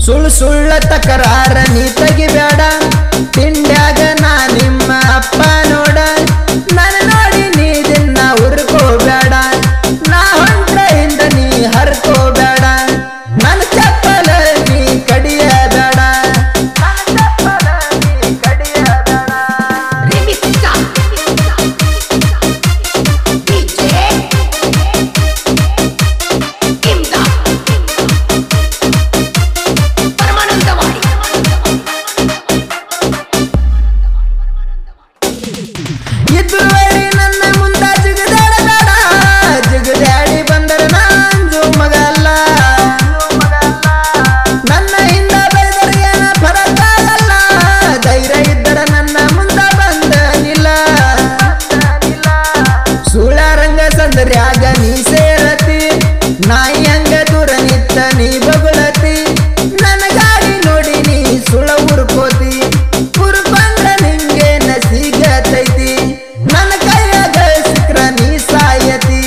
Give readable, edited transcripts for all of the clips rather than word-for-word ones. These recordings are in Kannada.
ಸುಳ್ಳು ಸುಳ್ಳ ತಕರಾರ ನೀ ತೆಗಿಬೇಡ ತಿಂಡ್ಯಾಗ ನಾ ನಿಮ್ಮ ಅಪ್ಪ ನೋಡ ನನ್ನ ನೋಡಿ ನೀ ದಿನ ಹುರ್ಕೋಬೇಡ ನಾ ಹೊಂಟ್ರ ಹಿಂದ ನೀ ಹರ್ಕೋಬೇಡ ನನ್ನ ಚಪ್ಪಲ ನೀ ಕಡಿಯಬೇಡ ಇದ್ರುವಳಿ ನನ್ನ ಮುಂದ ಜಿಗದಾಡಬೇಡ ಜಿಗದಾಡಿ ಬಂದರ ನಾಂಜು ಮಗಲ್ಲ ನನ್ನ ಹಿಂದ ಬೆಳೆದರೆ ಏನ ಫರಕಾಗಲ್ಲ ಧೈರ್ಯ ಇದ್ದರ ನನ್ನ ಮುಂದ ಬಂದ ನಿಲ್ಲ ಸುಳ ರಂಗ ಸಂದರ್ಯಾಗ ನೀ ಸೇರತಿ ನಾಯಿ ಹಂಗ ದೂರ ನಿತ್ತ ನೀ ಬಗುಳತಿ ನನ್ನ ಗಾಡಿ ನೋಡಿ ನೀ ಸುಳ ಹುರ್ಕೋತಿ ಹುರ್ಕೊಂಡ್ರ ನಿಂಗೇನ ಸಿಗತೈತಿ ನನ್ನ ಕೈಯಾಗ ಸಿಕ್ರ ನೀ ಸಾಯತಿ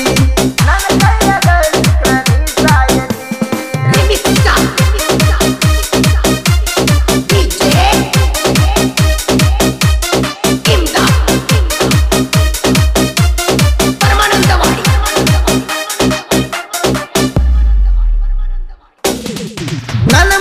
ನನ್ನ